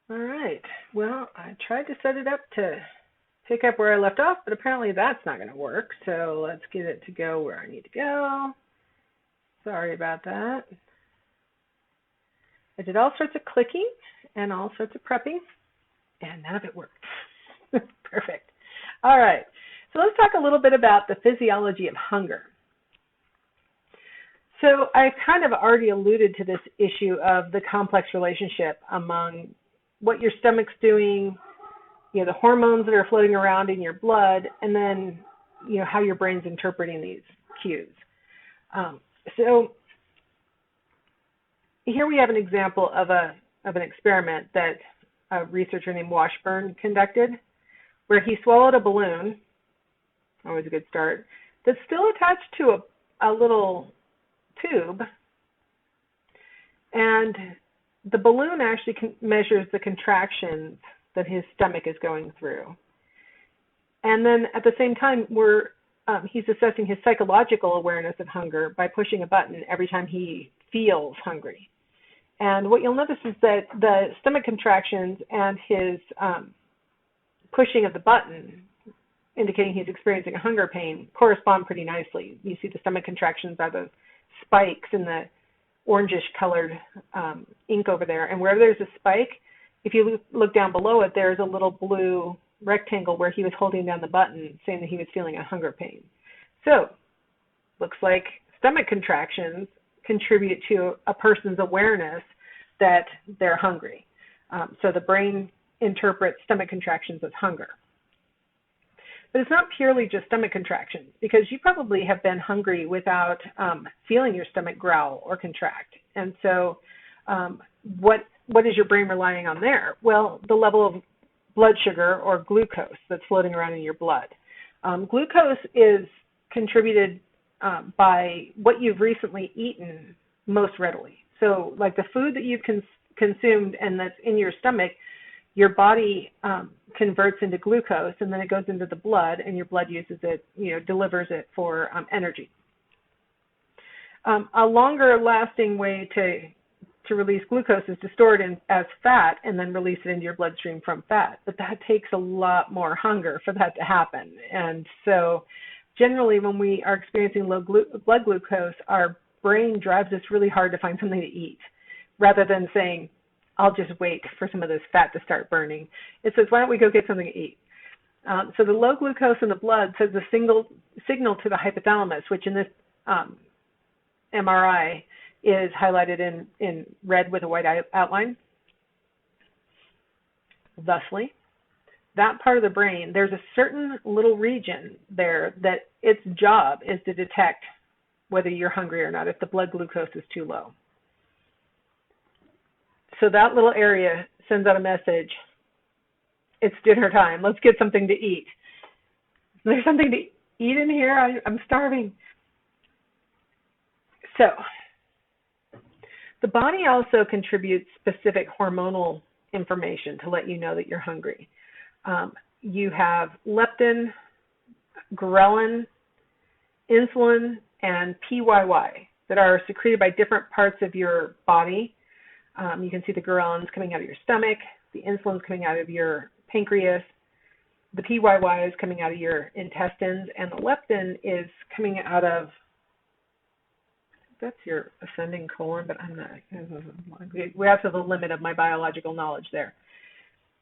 All right. Well, I tried to set it up to pick up where I left off, but apparently that's not going to work. So let's get it to go where I need to go. Sorry about that. I did all sorts of clicking and all sorts of prepping, and none of it worked. Perfect. All right. So let's talk a little bit about the physiology of hunger. So I kind of already alluded to this issue of the complex relationship among what your stomach's doing, the hormones that are floating around in your blood, and then, how your brain's interpreting these cues. So here we have an example of an experiment that a researcher named Washburn conducted, where he swallowed a balloon, always a good start, that's still attached to a little tube, and the balloon actually measures the contractions that his stomach is going through. And then at the same time, he's assessing his psychological awareness of hunger by pushing a button every time he feels hungry. And what you'll notice is that the stomach contractions and his pushing of the button, indicating he's experiencing a hunger pain, correspond pretty nicely. You see the stomach contractions are the spikes in the orangish colored ink over there. And wherever there's a spike, if you look down below it, there's a little blue rectangle where he was holding down the button, saying that he was feeling a hunger pain. So, looks like stomach contractions contribute to a person's awareness that they're hungry. So the brain interprets stomach contractions as hunger. But it's not purely just stomach contractions, because you probably have been hungry without feeling your stomach growl or contract. And so what is your brain relying on there? Well, the level of blood sugar or glucose that's floating around in your blood. Glucose is contributed by what you've recently eaten most readily. So like the food that you've consumed and that's in your stomach, your body converts into glucose, and then it goes into the blood, and your blood uses it, delivers it for energy. A longer lasting way to release glucose is to store it as fat and then release it into your bloodstream from fat. But that takes a lot more hunger for that to happen. And so generally when we are experiencing low blood glucose, our brain drives us really hard to find something to eat, rather than saying, I'll just wait for some of this fat to start burning. It says, why don't we go get something to eat? So the low glucose in the blood sends a signal to the hypothalamus, which in this MRI is highlighted in red with a white outline. Thusly, that part of the brain, there's a certain little region there that its job is to detect whether you're hungry or not, if the blood glucose is too low. So that little area sends out a message, it's dinner time, let's get something to eat. There's something to eat in here, I'm starving. So, the body also contributes specific hormonal information to let you know that you're hungry. You have leptin, ghrelin, insulin, and PYY that are secreted by different parts of your body. You can see the ghrelins coming out of your stomach, the insulin's coming out of your pancreas, the PYY is coming out of your intestines, and the leptin is coming out of, that's your ascending colon, but I'm not, we have to the limit of my biological knowledge there.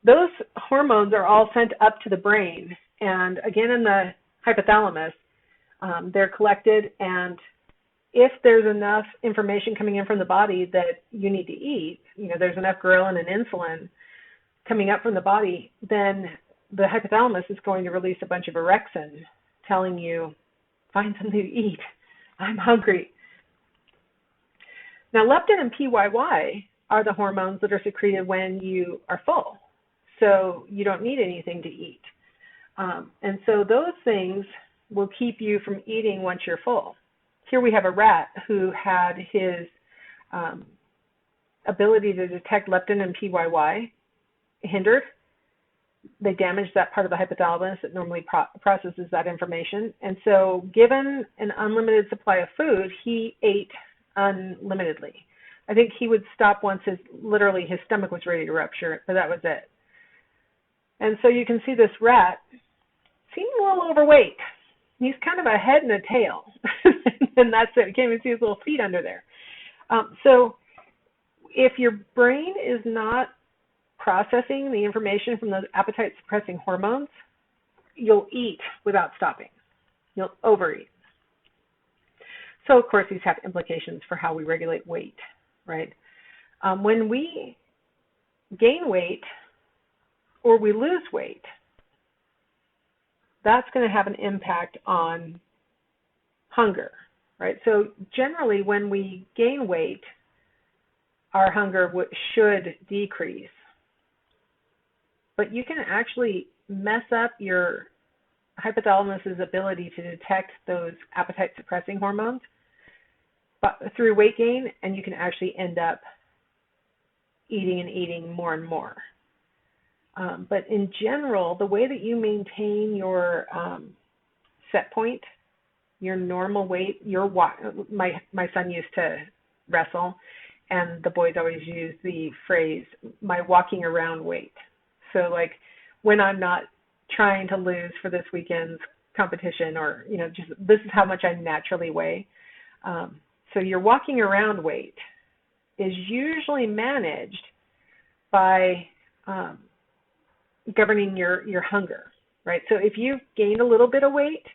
Those hormones are all sent up to the brain, and again in the hypothalamus, they're collected, and if there's enough information coming in from the body that you need to eat, there's enough ghrelin and insulin coming up from the body, then the hypothalamus is going to release a bunch of orexin telling you, find something to eat, I'm hungry. Now, leptin and PYY are the hormones that are secreted when you are full, so you don't need anything to eat. And so those things will keep you from eating once you're full. Here we have a rat who had his ability to detect leptin and PYY hindered. They damaged that part of the hypothalamus that normally processes that information. And so given an unlimited supply of food, he ate unlimitedly. I think he would stop once literally his stomach was ready to rupture, but that was it. And so you can see this rat seemed a little overweight. He's kind of a head and a tail, and that's it. You can't even see his little feet under there. So if your brain is not processing the information from those appetite-suppressing hormones, you'll eat without stopping. You'll overeat. So, of course, these have implications for how we regulate weight, right? When we gain weight or we lose weight, that's going to have an impact on hunger, right? So generally, when we gain weight, our hunger should decrease. But you can actually mess up your hypothalamus's ability to detect those appetite-suppressing hormones through weight gain, and you can actually end up eating more and more. But in general, the way that you maintain your set point, your normal weight, my son used to wrestle, and the boys always use the phrase, my walking around weight. So like when I'm not trying to lose for this weekend's competition, or, just this is how much I naturally weigh. So your walking around weight is usually managed by governing your hunger, right? So if you've gained a little bit of weight,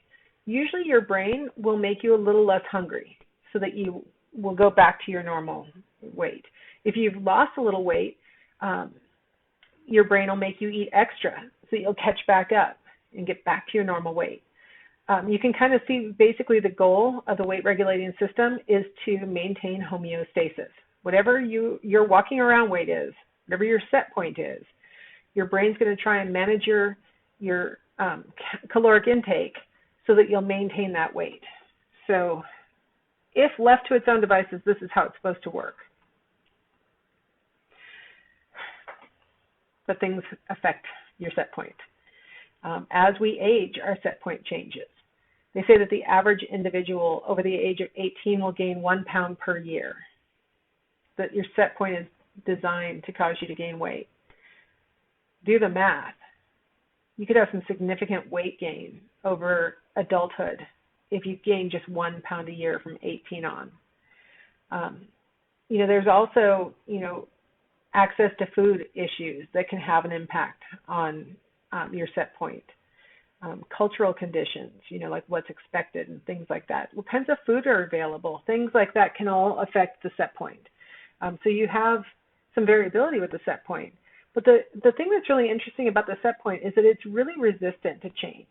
usually your brain will make you a little less hungry so that you will go back to your normal weight. If you've lost a little weight, your brain will make you eat extra so you'll catch back up and get back to your normal weight. You can kind of see basically the goal of the weight regulating system is to maintain homeostasis. Whatever your walking around weight is, whatever your set point is, your brain's going to try and manage your caloric intake so that you'll maintain that weight. So if left to its own devices, this is how it's supposed to work. But things affect your set point. As we age, our set point changes. They say that the average individual over the age of 18 will gain 1 pound per year. That your set point is designed to cause you to gain weight. Do the math. You could have some significant weight gain over adulthood if you gain just 1 pound a year from 18 on. There's also, access to food issues that can have an impact on your set point. Cultural conditions, like what's expected and things like that. What kinds of food are available? Things like that can all affect the set point. So you have some variability with the set point. But the thing that's really interesting about the set point is that it's really resistant to change.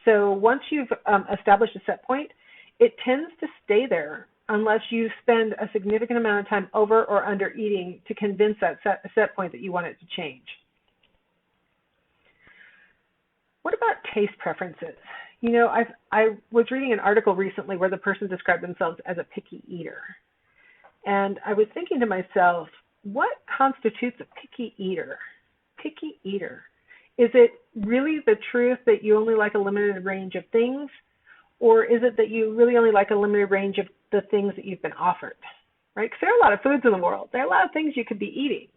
So once you've established a set point, it tends to stay there unless you spend a significant amount of time over or under eating to convince that set point that you want it to change. What about taste preferences? I was reading an article recently where the person described themselves as a picky eater. And I was thinking to myself, what constitutes a picky eater? Picky eater. Is it really the truth that you only like a limited range of things? Or is it that you really only like a limited range of the things that you've been offered? Right? Because there are a lot of foods in the world. There are a lot of things you could be eating.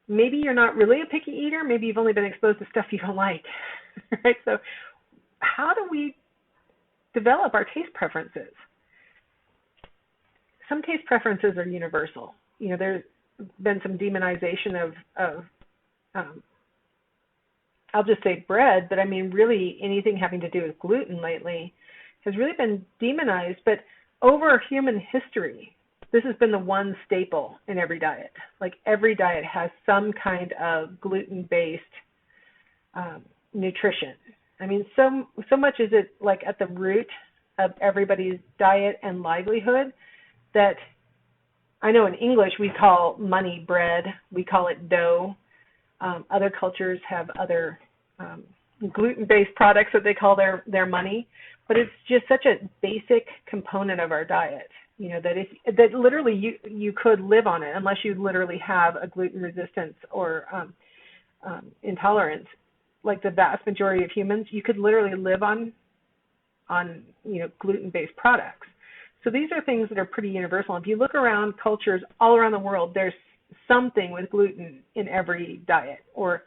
Maybe you're not really a picky eater. Maybe you've only been exposed to stuff you don't like. Right? So how do we develop our taste preferences? Some taste preferences are universal. There's been some demonization of I'll just say bread, but I mean really anything having to do with gluten lately has really been demonized. But over human history, this has been the one staple in every diet. Like every diet has some kind of gluten-based nutrition. I mean, so much is it like at the root of everybody's diet and livelihood that I know in English we call money bread, we call it dough. Other cultures have other gluten-based products that they call their money, but it's just such a basic component of our diet, that literally you could live on it unless you literally have a gluten resistance or intolerance. Like the vast majority of humans, you could literally live on gluten-based products. So these are things that are pretty universal. If you look around cultures all around the world, there's something with gluten in every diet, or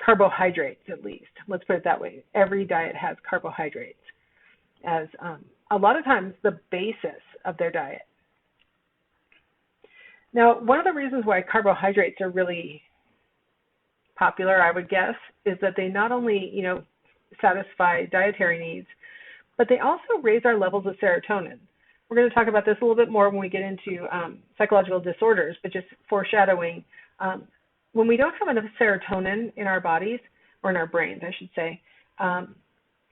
carbohydrates at least. Let's put it that way. Every diet has carbohydrates as a lot of times the basis of their diet. Now, one of the reasons why carbohydrates are really popular, I would guess, is that they not only, satisfy dietary needs, but they also raise our levels of serotonin. We're going to talk about this a little bit more when we get into psychological disorders, but just foreshadowing, when we don't have enough serotonin in our bodies, or in our brains, I should say,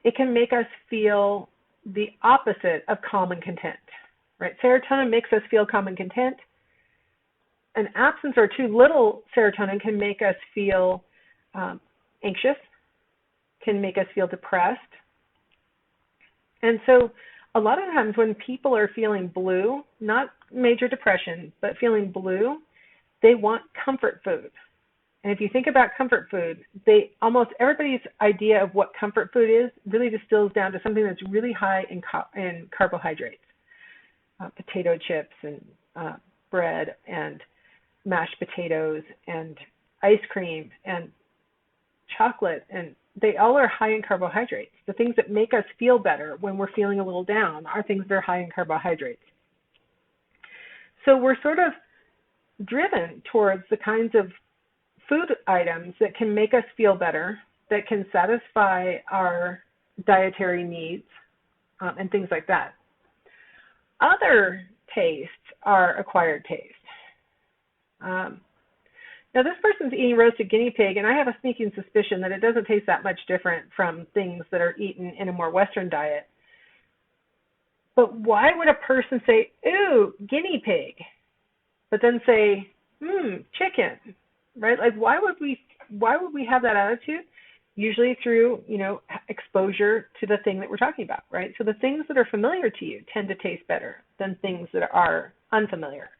it can make us feel the opposite of calm and content, right? Serotonin makes us feel calm and content. An absence or too little serotonin can make us feel anxious, can make us feel depressed. And so a lot of times when people are feeling blue, not major depression, but feeling blue, they want comfort food. And if you think about comfort food, almost everybody's idea of what comfort food is really distills down to something that's really high in carbohydrates, potato chips and bread and mashed potatoes and ice cream and chocolate, and they all are high in carbohydrates. The things that make us feel better when we're feeling a little down are things that are high in carbohydrates. So we're sort of driven towards the kinds of food items that can make us feel better, that can satisfy our dietary needs, and things like that. Other tastes are acquired taste. Now, this person's eating roasted guinea pig, and I have a sneaking suspicion that it doesn't taste that much different from things that are eaten in a more Western diet. But why would a person say, ooh, guinea pig, but then say, chicken, right? Like, why would we have that attitude? Usually through, exposure to the thing that we're talking about, right? So the things that are familiar to you tend to taste better than things that are unfamiliar.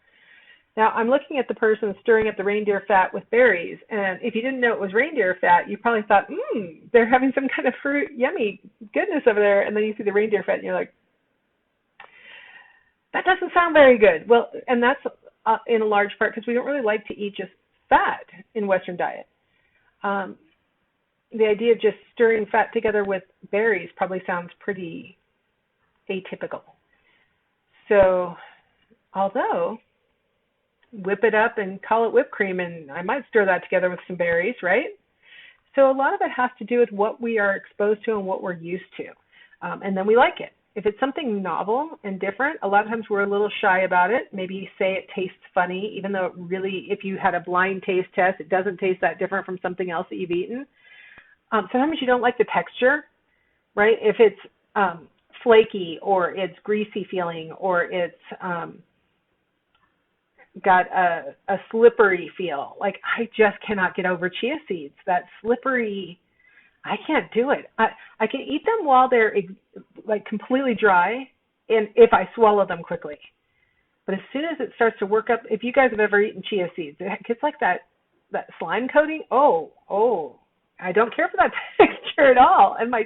Now, I'm looking at the person stirring up the reindeer fat with berries, and if you didn't know it was reindeer fat, you probably thought, they're having some kind of fruit, yummy goodness over there, and then you see the reindeer fat, and you're like, that doesn't sound very good. Well, and that's in a large part because we don't really like to eat just fat in Western diet. The idea of just stirring fat together with berries probably sounds pretty atypical. So, although whip it up and call it whipped cream, and I might stir that together with some berries, right? So a lot of it has to do with what we are exposed to and what we're used to, and then we like it. If it's something novel and different, a lot of times we're a little shy about it. Maybe say it tastes funny, even though it really, if you had a blind taste test, it doesn't taste that different from something else that you've eaten. Sometimes you don't like the texture, right? If it's flaky or it's greasy feeling or it's got a slippery feel. Like, I just cannot get over chia seeds. That slippery, I can't do it. I can eat them while they're like completely dry, and if I swallow them quickly. But as soon as it starts to work up, if you guys have ever eaten chia seeds, it gets like that slime coating. Oh, I don't care for that texture at all. And my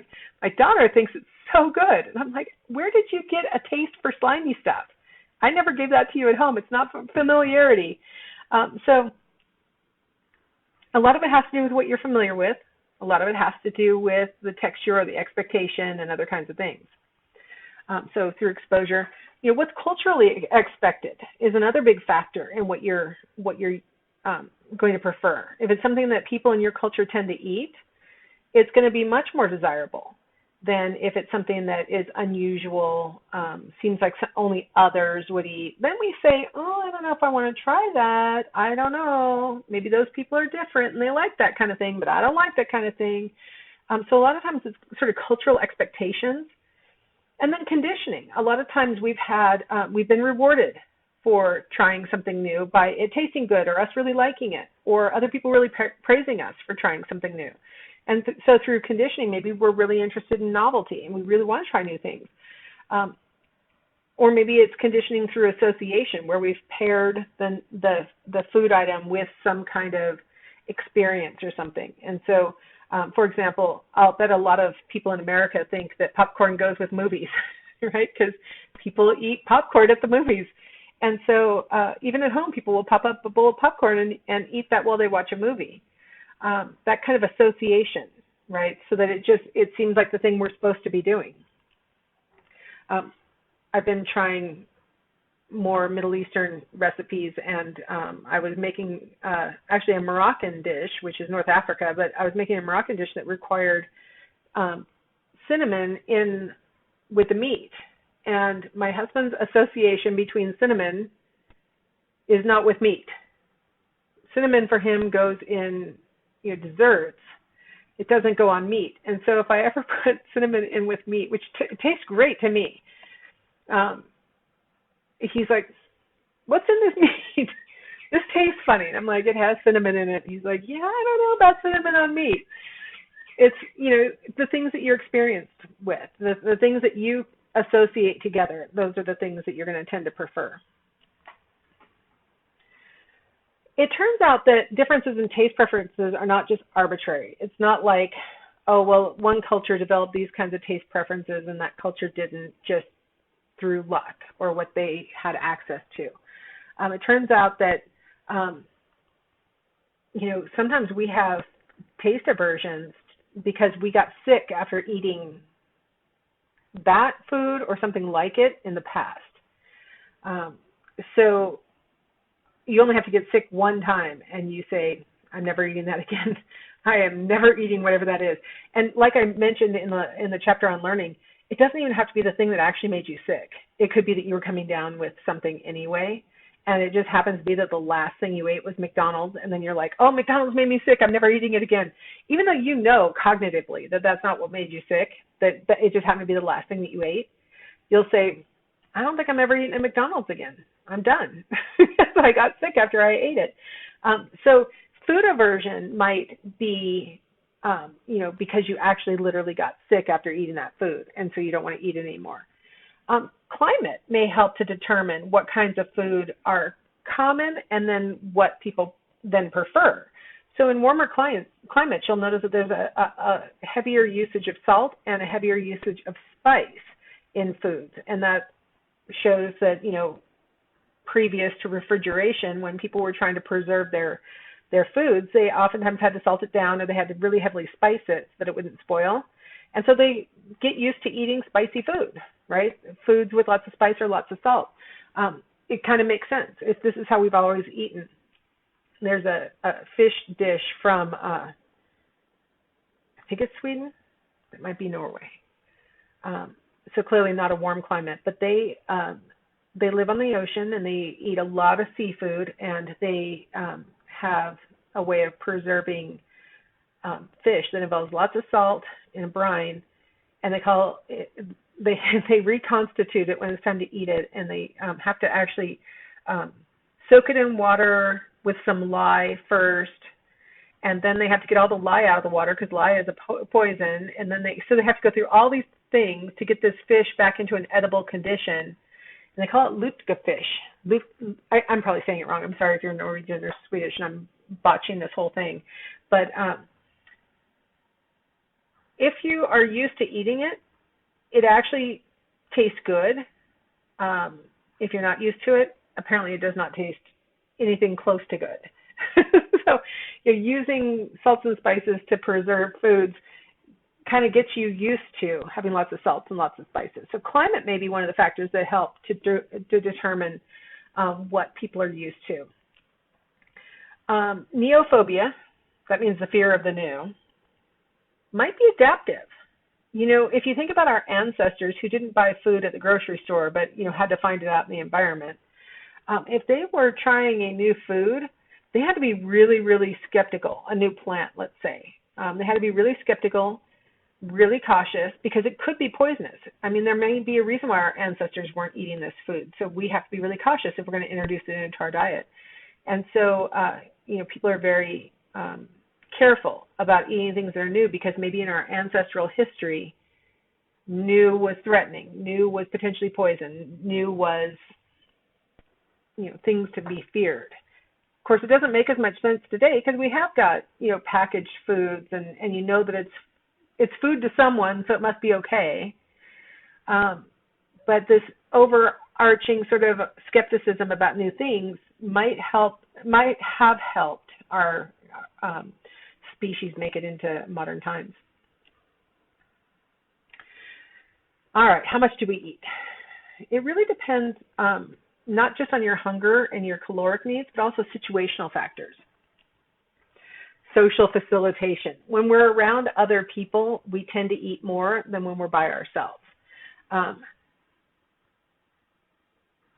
daughter thinks it's so good. And I'm like, where did you get a taste for slimy stuff? I never gave that to you at home. It's not familiarity. So a lot of it has to do with what you're familiar with. A lot of it has to do with the texture or the expectation and other kinds of things. So through exposure, what's culturally expected is another big factor in what you're going to prefer. If it's something that people in your culture tend to eat, it's going to be much more desirable than if it's something that is unusual, seems like only others would eat. Then we say, I don't know if I want to try that. I don't know. Maybe those people are different and they like that kind of thing, but I don't like that kind of thing. So a lot of times it's sort of cultural expectations. And then conditioning. A lot of times we've been rewarded for trying something new by it tasting good or us really liking it or other people really praising us for trying something new. And so through conditioning, maybe we're really interested in novelty and we really want to try new things. Or maybe it's conditioning through association where we've paired the food item with some kind of experience or something. And so, for example, I'll bet a lot of people in America think that popcorn goes with movies. right? Because people eat popcorn at the movies. And so even at home, people will pop up a bowl of popcorn and eat that while they watch a movie. That kind of association, right? So that it seems like the thing we're supposed to be doing. I've been trying more Middle Eastern recipes, and I was making actually a Moroccan dish, which is North Africa, but I was making a Moroccan dish that required cinnamon in with the meat. And my husband's association between cinnamon is not with meat. Cinnamon for him goes in desserts. It doesn't go on meat. And so if I ever put cinnamon in with meat, which tastes great to me, he's like, "What's in this meat? This tastes funny." And I'm like, "It has cinnamon in it." He's like, "Yeah, I don't know about cinnamon on meat." It's, the things that you're experienced with, the things that you associate together, those are the things that you're going to tend to prefer. It turns out that differences in taste preferences are not just arbitrary. It's not like, oh, well, one culture developed these kinds of taste preferences and that culture didn't, just through luck or what they had access to. It turns out that, sometimes we have taste aversions because we got sick after eating that food or something like it in the past. So you only have to get sick one time and you say, "I'm never eating that again. I am never eating whatever that is." And like I mentioned in the chapter on learning, it doesn't even have to be the thing that actually made you sick. It could be that you were coming down with something anyway, and it just happens to be that the last thing you ate was McDonald's, and then you're like, "Oh, McDonald's made me sick. I'm never eating it again." Even though you know cognitively that that's not what made you sick, that it just happened to be the last thing that you ate, you'll say, "I don't think I'm ever eating at McDonald's again. I'm done." I got sick after I ate it. So food aversion might be, because you actually literally got sick after eating that food, and so you don't want to eat it anymore. Climate may help to determine what kinds of food are common and then what people then prefer. So in warmer climates, you'll notice that there's a heavier usage of salt and a heavier usage of spice in foods. And that shows that, previous to refrigeration, when people were trying to preserve their foods, they oftentimes had to salt it down or they had to really heavily spice it so that it wouldn't spoil. And so they get used to eating spicy food, right? Foods with lots of spice or lots of salt. It kind of makes sense. If this is how we've always eaten. There's a fish dish from, I think it's Sweden. It might be Norway. So clearly not a warm climate, but they live on the ocean and they eat a lot of seafood, and they have a way of preserving fish that involves lots of salt in a brine, and they reconstitute it when it's time to eat it, and they have to actually soak it in water with some lye first, and then they have to get all the lye out of the water because lye is a poison, and then they have to go through all these things to get this fish back into an edible condition. And they call it lutgefish. I'm probably saying it wrong. I'm sorry if you're Norwegian or Swedish and I'm botching this whole thing. But if you are used to eating it, it actually tastes good. If you're not used to it, apparently it does not taste anything close to good. So you're using salts and spices to preserve foods kind of gets you used to having lots of salts and lots of spices. So climate may be one of the factors that help to determine what people are used to. Neophobia, that means the fear of the new, might be adaptive. If you think about our ancestors who didn't buy food at the grocery store, but had to find it out in the environment, if they were trying a new food, they had to be really, really skeptical. A new plant, let's say, they had to be really skeptical, really cautious, because it could be poisonous. I mean, there may be a reason why our ancestors weren't eating this food, so we have to be really cautious if we're going to introduce it into our diet. And so, people are very careful about eating things that are new, because maybe in our ancestral history, new was threatening, new was potentially poison, new was, things to be feared. Of course, it doesn't make as much sense today because we have got, packaged foods, and that it's food to someone, so it must be okay. but this overarching sort of skepticism about new things might have helped our species make it into modern times. All right, how much do we eat? It really depends not just on your hunger and your caloric needs, but also situational factors. Social facilitation. When we're around other people, we tend to eat more than when we're by ourselves.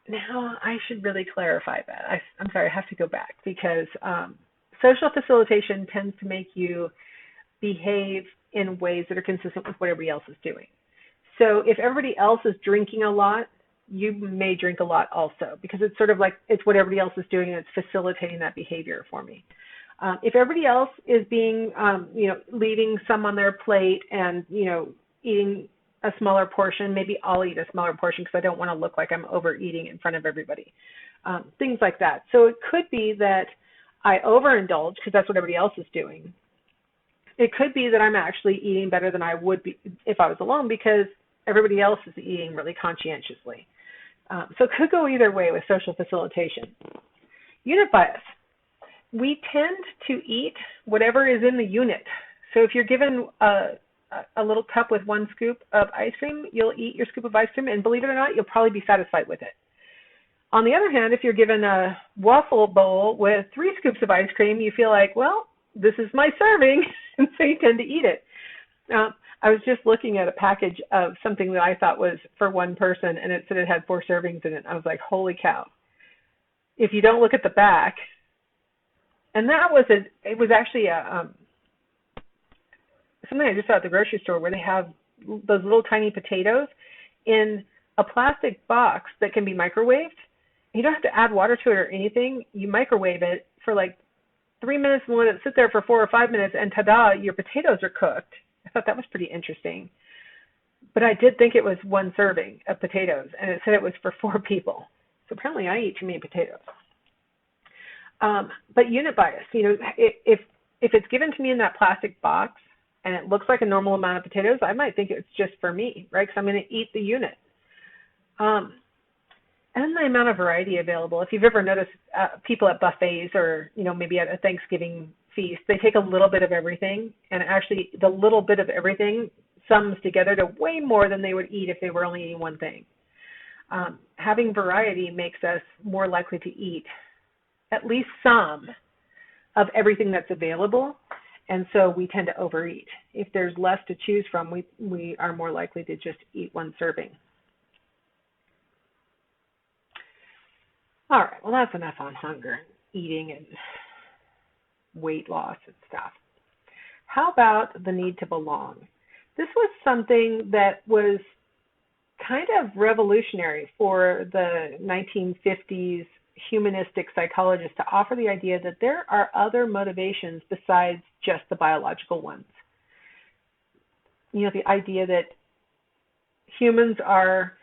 Now, I should really clarify that. I'm sorry, I have to go back because social facilitation tends to make you behave in ways that are consistent with what everybody else is doing. So if everybody else is drinking a lot, you may drink a lot also, because it's sort of like it's what everybody else is doing and it's facilitating that behavior for me. If everybody else is being, leaving some on their plate and, eating a smaller portion, maybe I'll eat a smaller portion because I don't want to look like I'm overeating in front of everybody. Things like that. So it could be that I overindulge because that's what everybody else is doing. It could be that I'm actually eating better than I would be if I was alone because everybody else is eating really conscientiously. So it could go either way with social facilitation. Unit bias. We tend to eat whatever is in the unit. So if you're given a little cup with 1 scoop of ice cream, you'll eat your scoop of ice cream, and believe it or not, you'll probably be satisfied with it. On the other hand, if you're given a waffle bowl with 3 scoops of ice cream, you feel like, well, this is my serving, and so you tend to eat it. I was just looking at a package of something that I thought was for one person, and it said it had 4 servings in it. I was like, holy cow. If you don't look at the back, and it was actually something I just saw at the grocery store where they have those little tiny potatoes in a plastic box that can be microwaved. You don't have to add water to it or anything. You microwave it for like 3 minutes and let it sit there for 4 or 5 minutes, and ta-da, your potatoes are cooked. I thought that was pretty interesting. But I did think it was 1 serving of potatoes, and it said it was for 4 people. So apparently I eat too many potatoes. But unit bias, if it's given to me in that plastic box and it looks like a normal amount of potatoes, I might think it's just for me, right? Because I'm going to eat the unit. And the amount of variety available. If you've ever noticed people at buffets or, maybe at a Thanksgiving feast, they take a little bit of everything, and actually the little bit of everything sums together to way more than they would eat if they were only eating one thing. Having variety makes us more likely to eat at least some of everything that's available, and so we tend to overeat. If there's less to choose from, we are more likely to just eat 1 serving. All right, well, that's enough on hunger, eating, and weight loss and stuff. How about the need to belong? This was something that was kind of revolutionary for the 1950s humanistic psychologists to offer the idea that there are other motivations besides just the biological ones. The idea that humans are,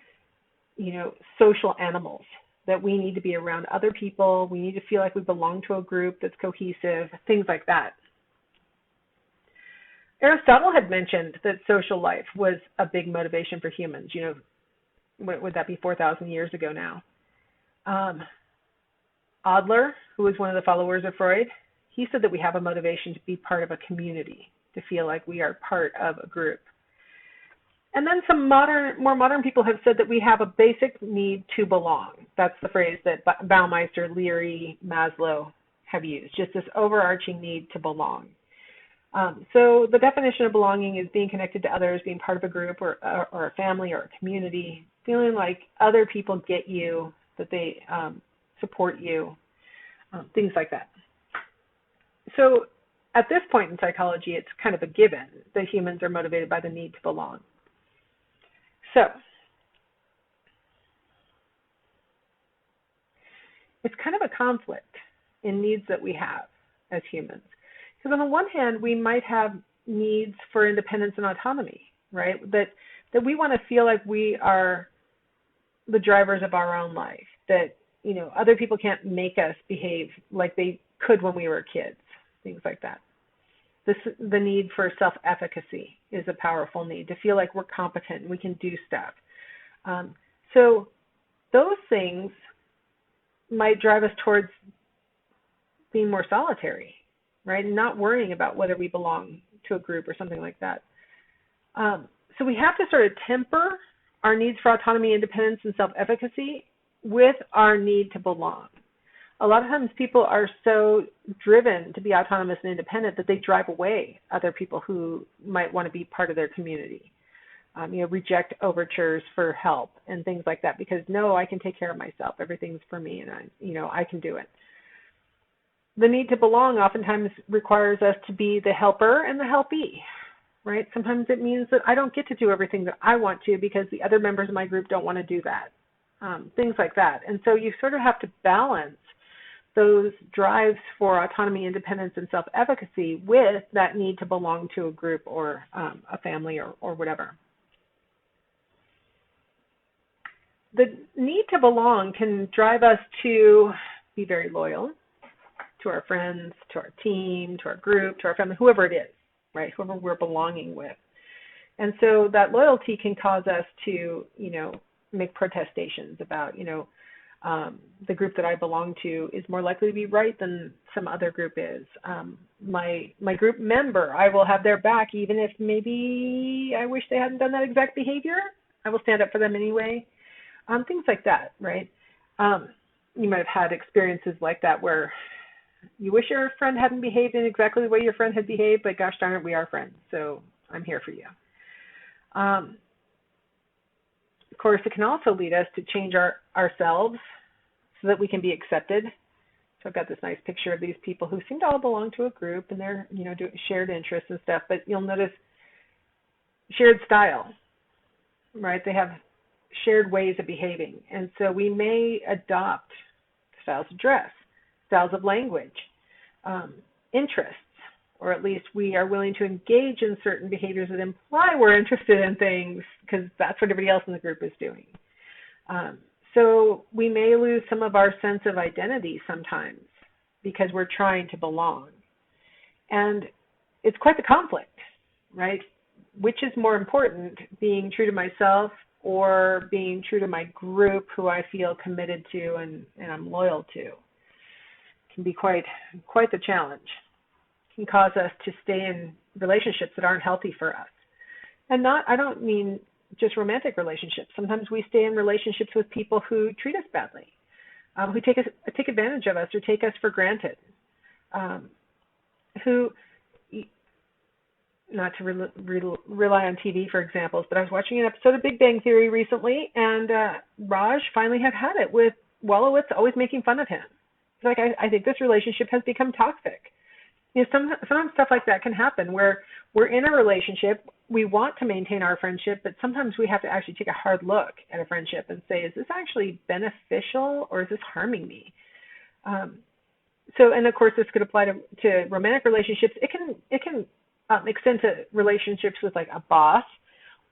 social animals, that we need to be around other people, we need to feel like we belong to a group that's cohesive, things like that. Aristotle had mentioned that social life was a big motivation for humans. Would that be 4,000 years ago now? Adler, who was one of the followers of Freud, he said that we have a motivation to be part of a community, to feel like we are part of a group. And then some more modern people have said that we have a basic need to belong. That's the phrase that Baumeister, Leary, Maslow have used, just this overarching need to belong. So the definition of belonging is being connected to others, being part of a group or a family or a community, feeling like other people get you, that they support you, things like that. So at this point in psychology, it's kind of a given that humans are motivated by the need to belong. So it's kind of a conflict in needs that we have as humans. Because on the one hand, we might have needs for independence and autonomy, right? That we want to feel like we are the drivers of our own life, that other people can't make us behave like they could when we were kids, things like that. The need for self-efficacy is a powerful need, to feel like we're competent and we can do stuff. So those things might drive us towards being more solitary, right? And not worrying about whether we belong to a group or something like that. So we have to sort of temper our needs for autonomy, independence, and self-efficacy with our need to belong. A lot of times people are so driven to be autonomous and independent that they drive away other people who might want to be part of their community. Reject overtures for help and things like that because, no, I can take care of myself. Everything's for me and I can do it. The need to belong oftentimes requires us to be the helper and the helpee, right? Sometimes it means that I don't get to do everything that I want to because the other members of my group don't want to do that, things like that. And so you sort of have to balance those drives for autonomy, independence, and self-efficacy with that need to belong to a group or a family or whatever. The need to belong can drive us to be very loyal to our friends, to our team, to our group, to our family, whoever it is, right? Whoever we're belonging with. And so that loyalty can cause us to, make protestations about, the group that I belong to is more likely to be right than some other group is. My group member, I will have their back even if maybe I wish they hadn't done that exact behavior. I will stand up for them anyway. Things like that, right? You might have had experiences like that where you wish your friend hadn't behaved in exactly the way your friend had behaved, but gosh darn it, we are friends, so I'm here for you. Of course, it can also lead us to change ourselves so that we can be accepted. So I've got this nice picture of these people who seem to all belong to a group and they're, doing shared interests and stuff, but you'll notice shared style, right? They have shared ways of behaving. And so we may adopt styles of dress, styles of language, interests, or at least we are willing to engage in certain behaviors that imply we're interested in things because that's what everybody else in the group is doing. So we may lose some of our sense of identity sometimes because we're trying to belong. And it's quite the conflict, right? Which is more important, being true to myself or being true to my group who I feel committed to and I'm loyal to? It can be quite the challenge. It can cause us to stay in relationships that aren't healthy for us. And I don't mean just romantic relationships. Sometimes we stay in relationships with people who treat us badly, who take advantage of us or take us for granted, who, not to rely on TV for examples, but I was watching an episode of Big Bang Theory recently, and Raj finally had it with Wolowitz always making fun of him. It's like, I think this relationship has become toxic. Sometimes stuff like that can happen where we're in a relationship, we want to maintain our friendship, but sometimes we have to actually take a hard look at a friendship and say, is this actually beneficial or is this harming me? And of course, this could apply to romantic relationships. It can extend to relationships with like a boss,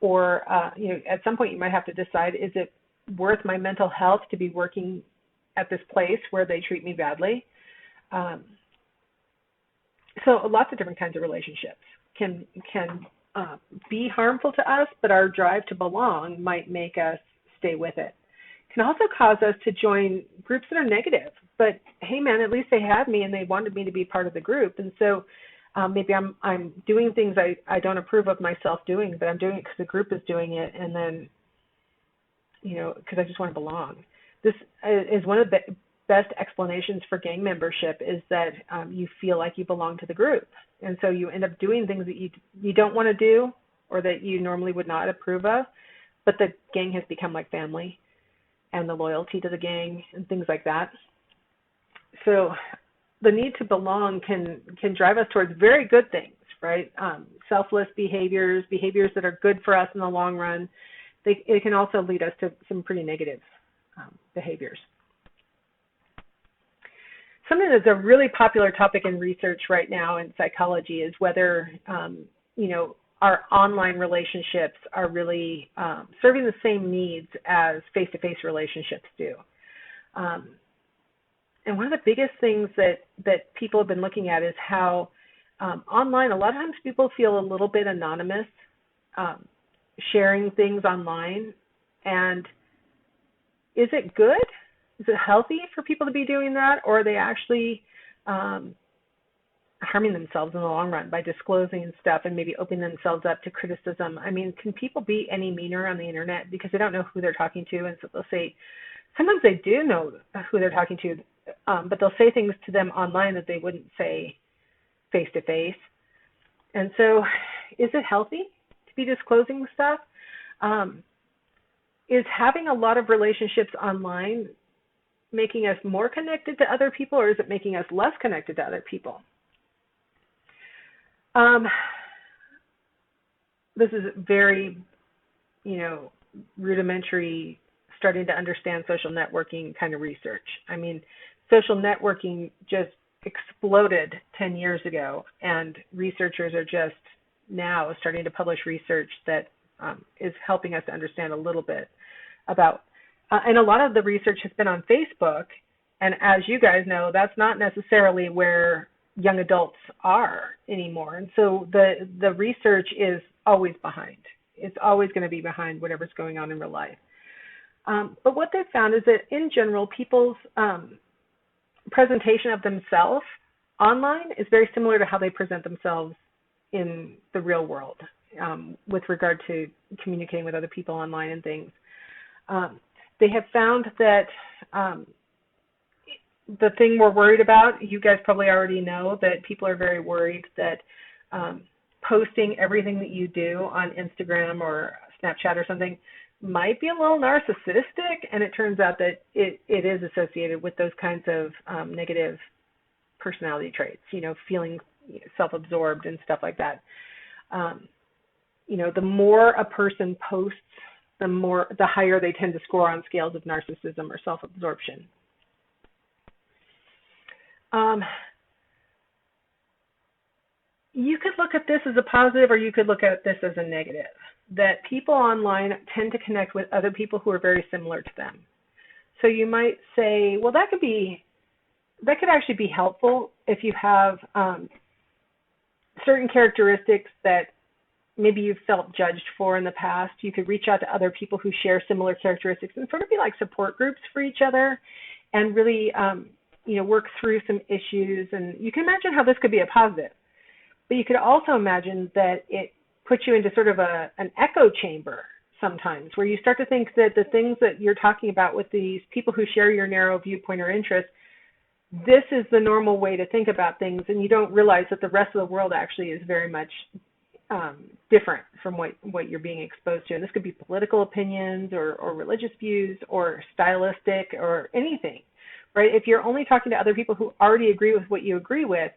or at some point you might have to decide, is it worth my mental health to be working at this place where they treat me badly? So lots of different kinds of relationships can be harmful to us, but our drive to belong might make us stay with it. It can also cause us to join groups that are negative, but hey man, at least they had me and they wanted me to be part of the group. And so maybe I'm doing things I don't approve of myself doing, but I'm doing it because the group is doing it, and then, because I just want to belong. This is one of the best explanations for gang membership, is that you feel like you belong to the group. And so you end up doing things that you don't want to do or that you normally would not approve of, but the gang has become like family, and the loyalty to the gang and things like that. So the need to belong can drive us towards very good things, right? Selfless behaviors that are good for us in the long run. It can also lead us to some pretty negative behaviors. Something that's a really popular topic in research right now in psychology is whether, our online relationships are really serving the same needs as face-to-face relationships do. And one of the biggest things that people have been looking at is how online, a lot of times people feel a little bit anonymous sharing things online, and is it good? Is it healthy for people to be doing that, or are they actually harming themselves in the long run by disclosing stuff and maybe opening themselves up to criticism? I mean, can people be any meaner on the internet because they don't know who they're talking to? And so they'll say, sometimes they do know who they're talking to, but they'll say things to them online that they wouldn't say face to face. And so is it healthy to be disclosing stuff? Is having a lot of relationships online making us more connected to other people, or is it making us less connected to other people? This is very, rudimentary, starting to understand social networking kind of research. I mean, social networking just exploded 10 years ago, and researchers are just now starting to publish research that is helping us to understand a little bit about, and a lot of the research has been on Facebook, and as you guys know, that's not necessarily where young adults are anymore, and so the research is always behind. It's always going to be behind whatever's going on in real life. But what they've found is that in general, people's presentation of themselves online is very similar to how they present themselves in the real world with regard to communicating with other people online and things. They have found that the thing we're worried about, you guys probably already know that people are very worried that posting everything that you do on Instagram or Snapchat or something might be a little narcissistic, and it turns out that it is associated with those kinds of negative personality traits, feeling self-absorbed and stuff like that. The more a person posts, the higher they tend to score on scales of narcissism or self-absorption. You could look at this as a positive, or you could look at this as a negative, that people online tend to connect with other people who are very similar to them. So you might say, well, that could actually be helpful if you have certain characteristics that maybe you've felt judged for in the past. You could reach out to other people who share similar characteristics and sort of be like support groups for each other, and really work through some issues. And you can imagine how this could be a positive. But you could also imagine that it puts you into sort of an echo chamber sometimes, where you start to think that the things that you're talking about with these people who share your narrow viewpoint or interest, this is the normal way to think about things, and you don't realize that the rest of the world actually is very much different from what you're being exposed to. And this could be political opinions or religious views or stylistic or anything, right? If you're only talking to other people who already agree with what you agree with,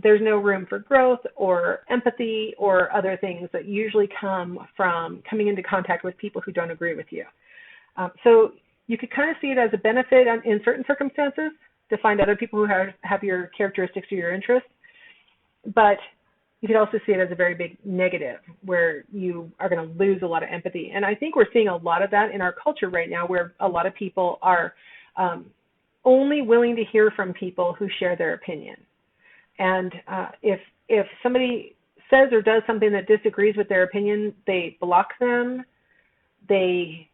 there's no room for growth or empathy or other things that usually come from coming into contact with people who don't agree with you. So you could kind of see it as a benefit in certain circumstances to find other people who have your characteristics or your interests, but you could also see it as a very big negative, where you are going to lose a lot of empathy. And I think we're seeing a lot of that in our culture right now, where a lot of people are only willing to hear from people who share their opinion. And if somebody says or does something that disagrees with their opinion, they block them. I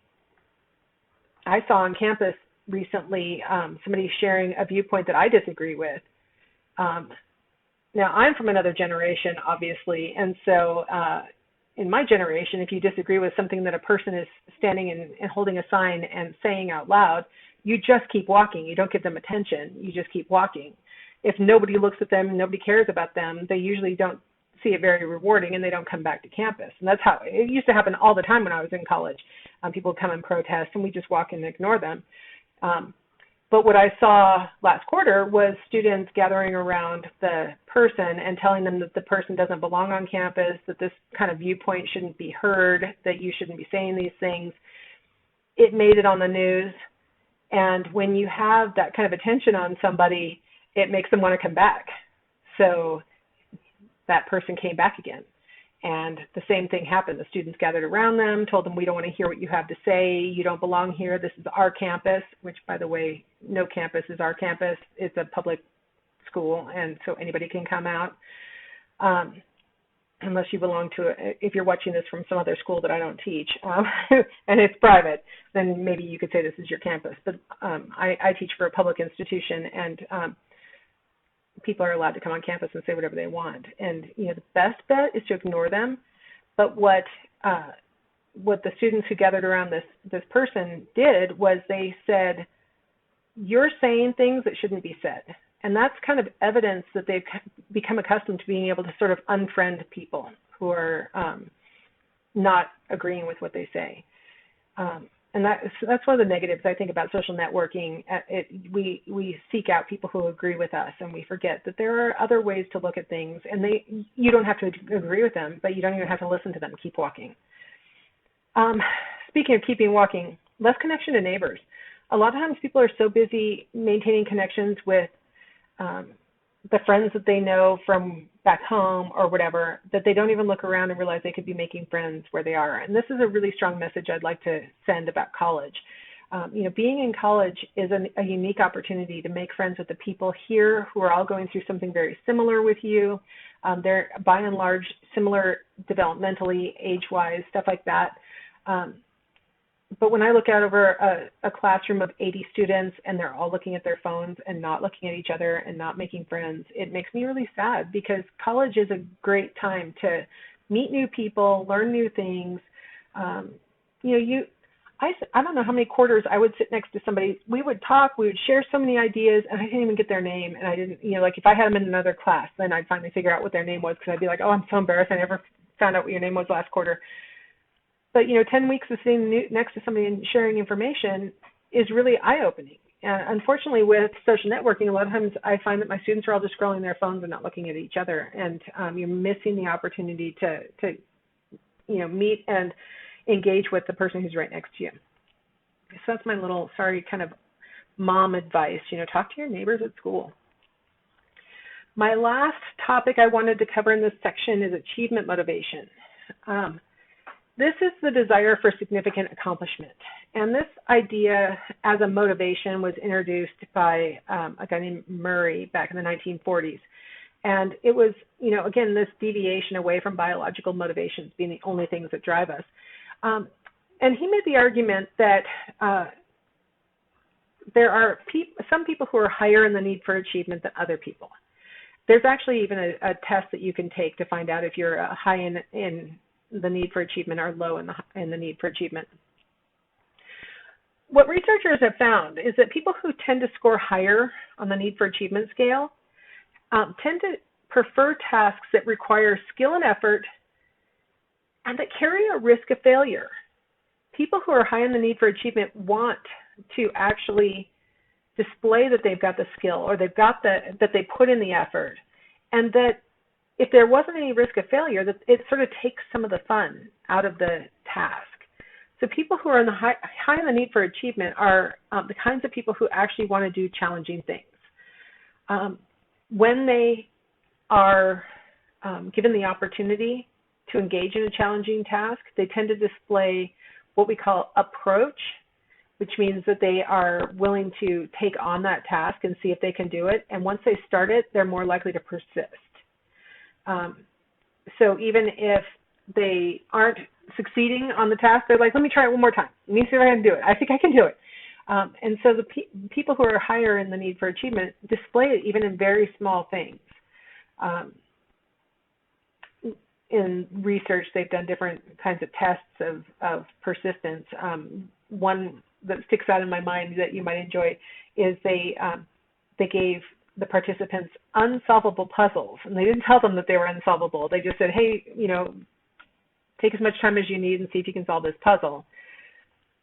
saw on campus recently somebody sharing a viewpoint that I disagree with. Now, I'm from another generation, obviously, and so in my generation, if you disagree with something that a person is standing and holding a sign and saying out loud, you just keep walking. You don't give them attention. You just keep walking. If nobody looks at them, nobody cares about them, they usually don't see it very rewarding, and they don't come back to campus. And that's how it used to happen all the time when I was in college. People would come and protest, and we just walk and ignore them. But what I saw last quarter was students gathering around the person and telling them that the person doesn't belong on campus, that this kind of viewpoint shouldn't be heard, that you shouldn't be saying these things. It made it on the news. And when you have that kind of attention on somebody, it makes them want to come back. So that person came back again. And the same thing happened. The students gathered around them, told them, we don't want to hear what you have to say. You don't belong here. This is our campus, which, by the way, no campus is our campus. It's a public school, and so anybody can come out. unless you belong to if you're watching this from some other school that I don't teach, and it's private, then maybe you could say this is your campus. But I teach for a public institution, and people are allowed to come on campus and say whatever they want. And the best bet is to ignore them. But what the students who gathered around this person did was they said, "You're saying things that shouldn't be said." And that's kind of evidence that they've become accustomed to being able to sort of unfriend people who are not agreeing with what they say. And that's one of the negatives, I think, about social networking. We seek out people who agree with us, and we forget that there are other ways to look at things. And you don't have to agree with them, but you don't even have to listen to them. Keep walking. Speaking of keeping walking, less connection to neighbors. A lot of times people are so busy maintaining connections with the friends that they know from back home or whatever, that they don't even look around and realize they could be making friends where they are. And this is a really strong message I'd like to send about college. Being in college is a unique opportunity to make friends with the people here who are all going through something very similar with you. They're by and large similar developmentally, age-wise, stuff like that. But when I look out over a classroom of 80 students and they're all looking at their phones and not looking at each other and not making friends, it makes me really sad, because college is a great time to meet new people, learn new things. I don't know how many quarters I would sit next to somebody. We would talk, we would share so many ideas, and I didn't even get their name. And I didn't, like if I had them in another class, then I'd finally figure out what their name was, because I'd be like, oh, I'm so embarrassed. I never found out what your name was last quarter. But 10 weeks of sitting next to somebody and sharing information is really eye-opening. Unfortunately, with social networking, a lot of times I find that my students are all just scrolling their phones and not looking at each other, and you're missing the opportunity to meet and engage with the person who's right next to you. So that's my little, kind of mom advice. Talk to your neighbors at school. My last topic I wanted to cover in this section is achievement motivation. This is the desire for significant accomplishment. And this idea as a motivation was introduced by a guy named Murray back in the 1940s. And it was, again, this deviation away from biological motivations being the only things that drive us. And he made the argument that there are some people who are higher in the need for achievement than other people. There's actually even a test that you can take to find out if you're high in the need for achievement or low in the need for achievement. What researchers have found is that people who tend to score higher on the need for achievement scale tend to prefer tasks that require skill and effort and that carry a risk of failure. People who are high in the need for achievement want to actually display that they've got the skill, or they've got that they put in the effort, and that if there wasn't any risk of failure, that it sort of takes some of the fun out of the task. So people who are in the high in the need for achievement are the kinds of people who actually want to do challenging things. When they are given the opportunity to engage in a challenging task, they tend to display what we call approach, which means that they are willing to take on that task and see if they can do it. And once they start it, they're more likely to persist. So even if they aren't succeeding on the task, they're like, let me try it one more time. Let me see if I can do it. I think I can do it. And so the people who are higher in the need for achievement display it even in very small things. In research, they've done different kinds of tests of persistence. One that sticks out in my mind that you might enjoy is they gave the participants unsolvable puzzles, and they didn't tell them that they were unsolvable. They just said, hey, take as much time as you need and see if you can solve this puzzle.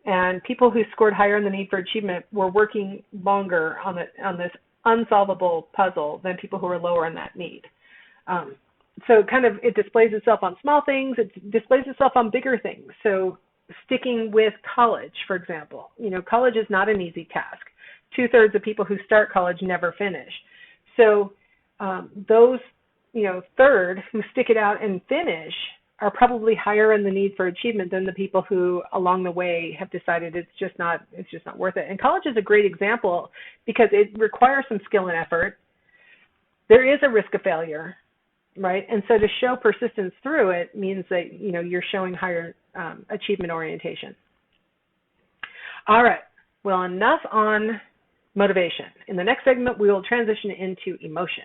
And people who scored higher in the need for achievement were working longer on this unsolvable puzzle than people who were lower in that need. So kind of it displays itself on small things, it displays itself on bigger things. So sticking with college, for example, college is not an easy task. 2/3 of people who start college never finish. So those, third who stick it out and finish are probably higher in the need for achievement than the people who along the way have decided it's just not worth it. And college is a great example because it requires some skill and effort. There is a risk of failure. right? And so to show persistence through it means that, you're showing higher achievement orientation. All right, well, enough on motivation. In the next segment, we will transition into emotion.